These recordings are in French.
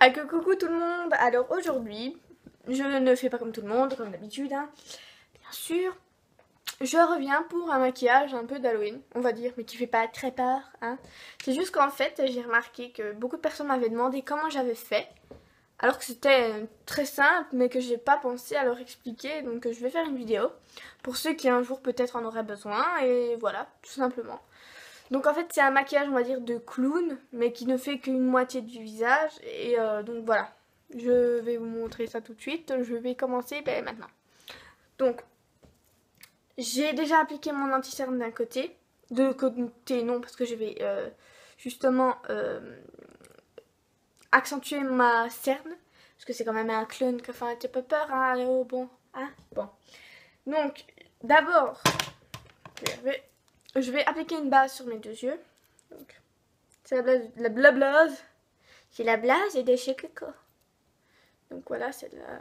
Ah que coucou tout le monde. Alors aujourd'hui, je ne fais pas comme tout le monde, comme d'habitude, hein. Bien sûr. Je reviens pour un maquillage un peu d'Halloween, on va dire, mais qui fait pas très peur, hein. C'est juste qu'en fait, j'ai remarqué que beaucoup de personnes m'avaient demandé comment j'avais fait, alors que c'était très simple, mais que j'ai pas pensé à leur expliquer, donc je vais faire une vidéo pour ceux qui un jour peut-être en auraient besoin, et voilà, tout simplement. Donc en fait c'est un maquillage on va dire de clown mais qui ne fait qu'une moitié du visage et donc voilà. Je vais vous montrer ça tout de suite, je vais commencer maintenant. Donc j'ai déjà appliqué mon anti-cerne d'un côté, de l'autre côté non parce que je vais justement accentuer ma cerne parce que c'est quand même un clown que enfin t'as pas peur hein, oh, bon, hein, bon. Donc d'abord je vais appliquer une base sur mes deux yeux. C'est la blablase. C'est la blase et des chez Coco. Donc voilà, c'est la...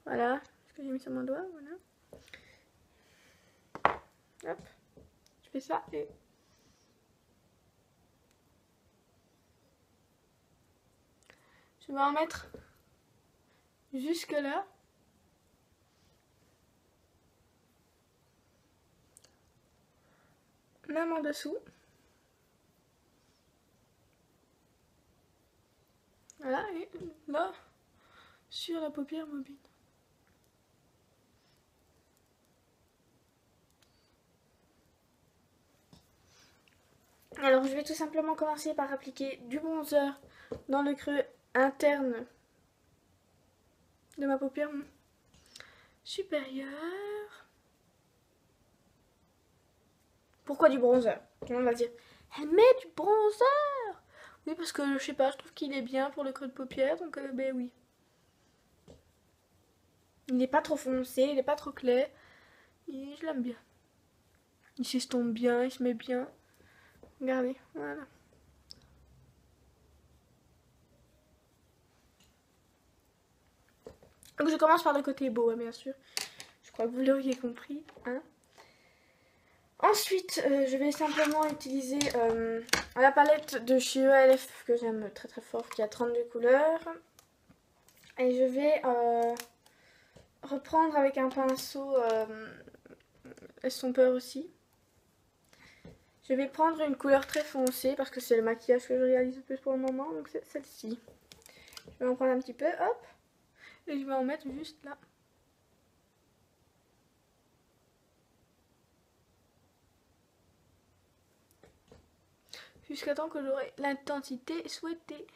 Voilà, ce que j'ai mis sur mon doigt, voilà. Hop, je fais ça et... Je vais en mettre jusque là. Même en dessous. Voilà, et là, sur la paupière mobile. Alors je vais tout simplement commencer par appliquer du bronzer dans le creux interne de ma paupière supérieure. Pourquoi du bronzer? Tout le monde va dire, elle met du bronzer. Oui, parce que je sais pas, je trouve qu'il est bien pour le creux de paupière, donc ben oui. Il n'est pas trop foncé, il n'est pas trop clair. Et je l'aime bien. Il s'estompe bien, il se met bien. Regardez, voilà. Donc je commence par le côté beau, hein, bien sûr. Je crois que vous l'auriez compris, hein. Ensuite, je vais simplement utiliser la palette de chez ELF que j'aime très très fort, qui a 32 couleurs. Et je vais reprendre avec un pinceau estompeur aussi. Je vais prendre une couleur très foncée parce que c'est le maquillage que je réalise le plus pour le moment, donc c'est celle-ci. Je vais en prendre un petit peu, hop, et je vais en mettre juste là. Jusqu'à temps que j'aurai l'intensité souhaitée.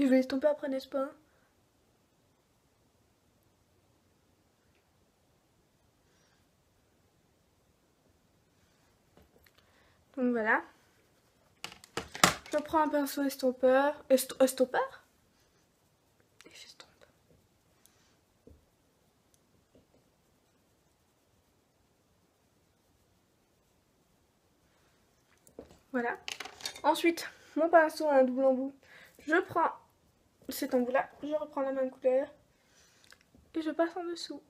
Je vais estomper après, n'est-ce pas? Donc voilà. Je prends un pinceau estompeur. Estompeur? Et j'estompe. Voilà. Ensuite, mon pinceau a un double embout. Je prends cet embout-là, je reprends la même couleur et je passe en dessous.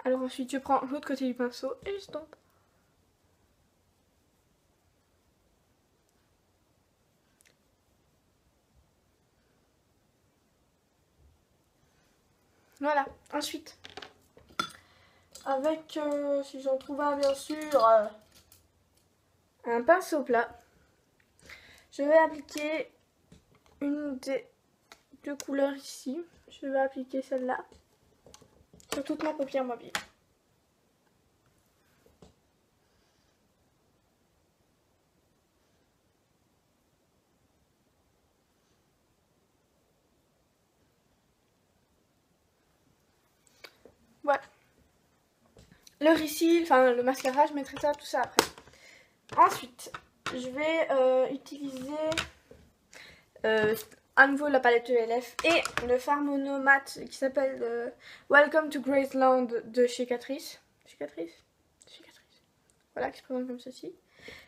Alors ensuite, je prends l'autre côté du pinceau et j'estompe. Voilà. Ensuite, avec, si j'en trouve un bien sûr, un pinceau plat, je vais appliquer une des deux couleurs ici. Je vais appliquer celle-là sur toute ma paupière mobile. Voilà. Le rissil, enfin le mascara, je mettrai ça, tout ça après. Ensuite, je vais utiliser à nouveau la palette ELF et le fard mono mat qui s'appelle Welcome to Graceland de chez Catrice. Chez Catrice. Voilà, qui se présente comme ceci.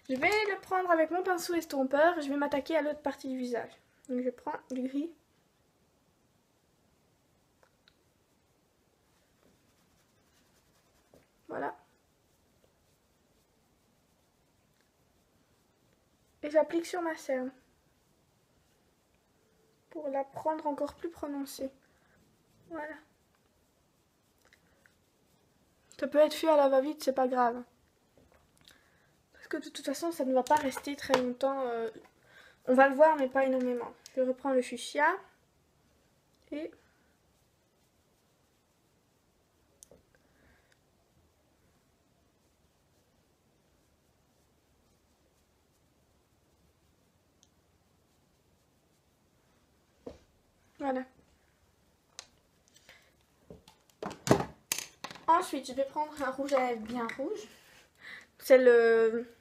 Je vais le prendre avec mon pinceau estompeur et je vais m'attaquer à l'autre partie du visage. Donc je prends du gris. Voilà. Et j'applique sur ma cerne. Pour la prendre encore plus prononcée. Voilà. Ça peut être fait à la va-vite, c'est pas grave. Parce que de toute façon, ça ne va pas rester très longtemps. On va le voir, mais pas énormément. Je reprends le fuchsia. Et... voilà. Ensuite, je vais prendre un rouge à lèvres bien rouge. C'est le...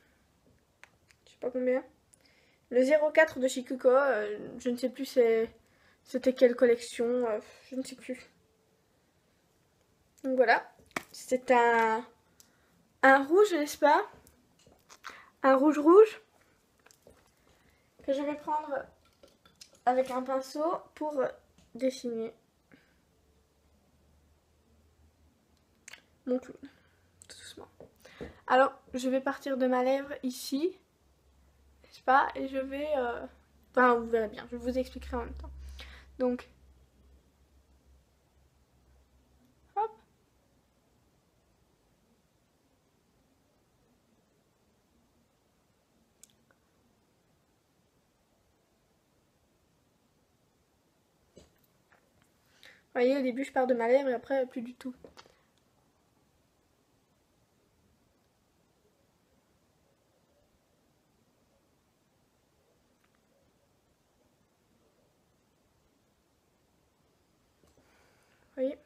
je sais pas combien. Le 04 de Shikuko. Je ne sais plus c'était quelle collection. Je ne sais plus. Donc voilà. C'est un rouge, n'est-ce pas? Un rouge rouge. Que je vais prendre avec un pinceau pour dessiner mon clown, tout doucement. Alors, je vais partir de ma lèvre ici, n'est-ce pas? Et je vais... Enfin, vous verrez bien, je vous expliquerai en même temps. Donc, hop. Vous voyez, au début, je pars de ma lèvre et après, plus du tout. Vous voyez?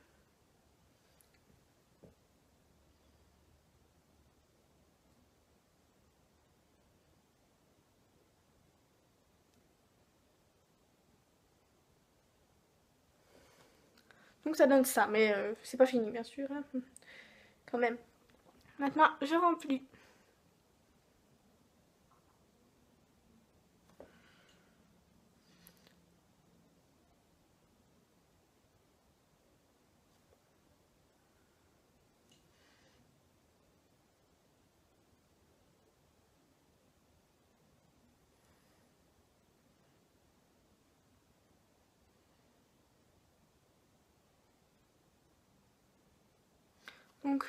Donc ça donne ça, mais c'est pas fini bien sûr, hein. Quand même. Maintenant, je remplis. Donc,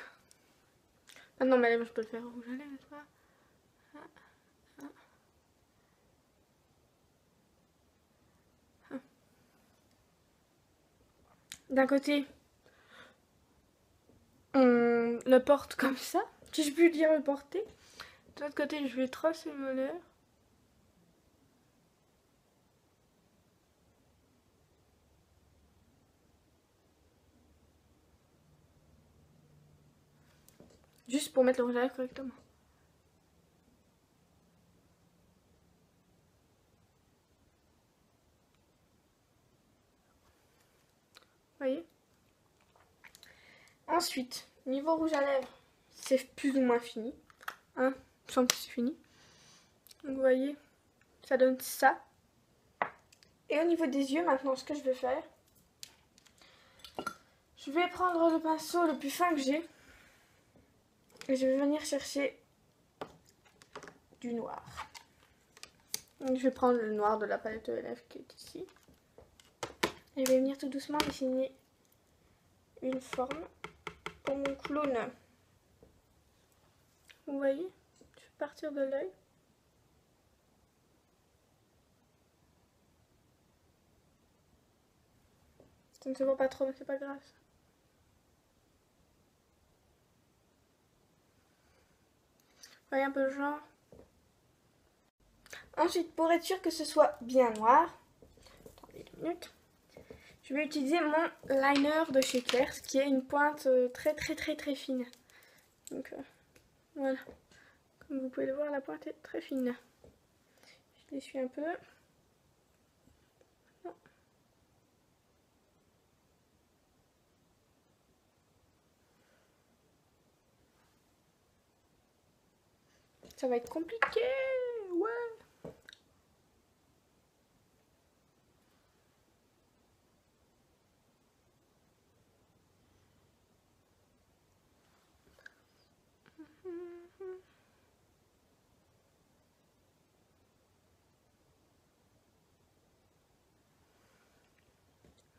maintenant ma lèvre, je peux le faire rouge à lèvres, n'est-ce pas? D'un côté, on le porte comme ça, si je puis dire le porter. De l'autre côté, je vais tracer mon lèvres. Juste pour mettre le rouge à lèvres correctement. Vous voyez? Ensuite, niveau rouge à lèvres, c'est plus ou moins fini. Hein, je sens que c'est fini. Donc vous voyez, ça donne ça. Et au niveau des yeux, maintenant, ce que je vais faire, je vais prendre le pinceau le plus fin que j'ai. Et je vais venir chercher du noir. Donc je vais prendre le noir de la palette ELF qui est ici. Et je vais venir tout doucement dessiner une forme pour mon clown. Vous voyez? Je vais partir de l'œil. Ça ne se voit pas trop, mais c'est pas grave. Vous voyez un peu le genre. Ensuite, pour être sûr que ce soit bien noir, attendez 2 minutes, je vais utiliser mon liner de chez Claire's qui est une pointe très fine. Donc voilà, comme vous pouvez le voir, la pointe est très fine. Je l'essuie un peu. Ça va être compliqué. Ouais.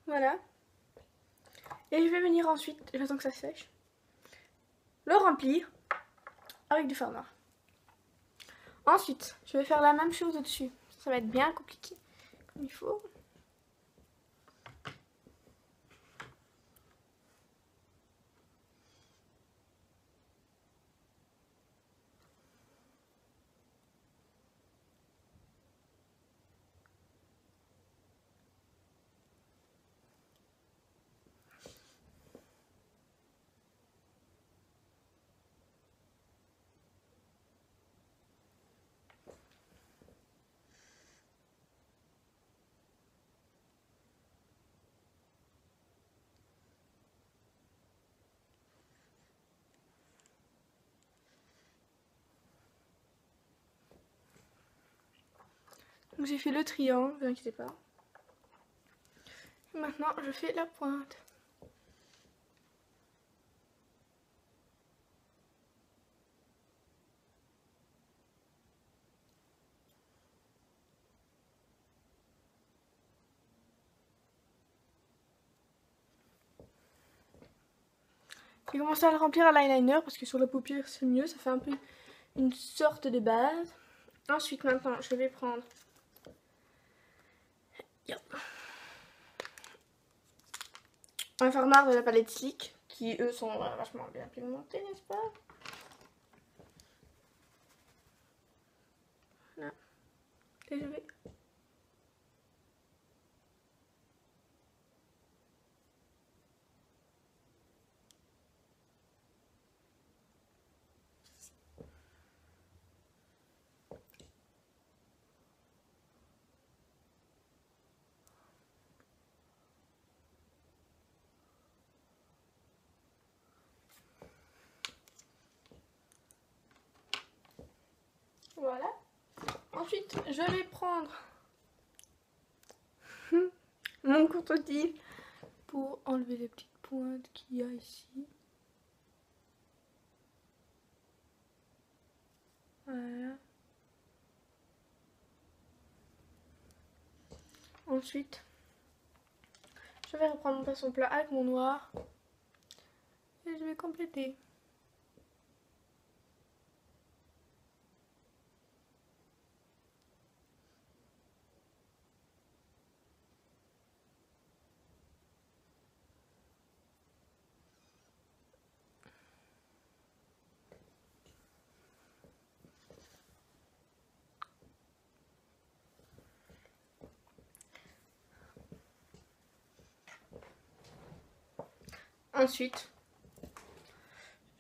Voilà. Et je vais venir ensuite, j'attends que ça sèche, le remplir avec du fard noir. Ensuite, je vais faire la même chose au-dessus. Ça va être bien compliqué, comme il faut. Donc j'ai fait le triangle, ne vous inquiétez pas. Et maintenant, je fais la pointe. J'ai commencé à le remplir à l'eyeliner parce que sur la paupière c'est mieux, ça fait un peu une sorte de base. Ensuite maintenant je vais prendre un fard noir de la palette Slick qui eux sont vachement bien pigmentés, n'est-ce pas? Voilà. Et je vais voilà. Ensuite, je vais prendre mon coton-tige pour enlever les petites pointes qu'il y a ici. Voilà. Ensuite, je vais reprendre mon pinceau plat avec mon noir et je vais compléter. Ensuite,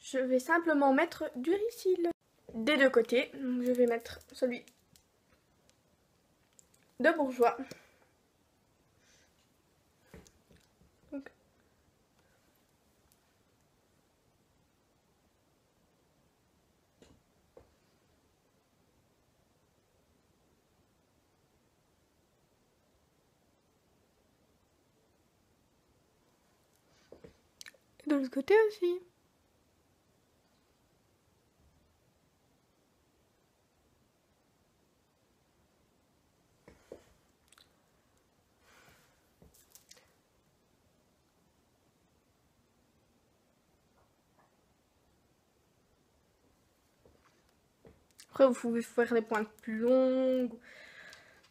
je vais simplement mettre du Ricyl des deux côtés. Donc, je vais mettre celui de Bourjois. Donc, de l'autre côté aussi. Après, vous pouvez faire des pointes plus longues,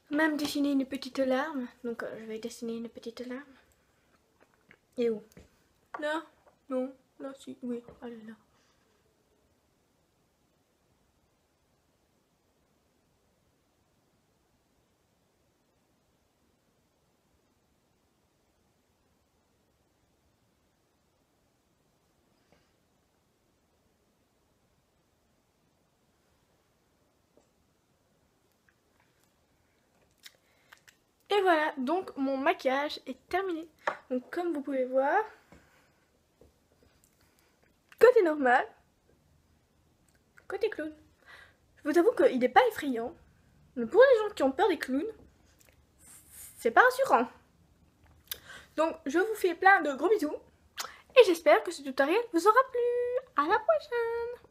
même dessiner une petite larme. Donc, je vais dessiner une petite larme. Et où? Là? Non? Là, si. Oui, allez là. Et voilà, donc mon maquillage est terminé. Donc comme vous pouvez voir, côté normal, côté clown. vous avoue qu'il n'est pas effrayant. Mais pour les gens qui ont peur des clowns, c'est pas rassurant. Donc je vous fais plein de gros bisous. Et j'espère que ce tutoriel vous aura plu. À la prochaine!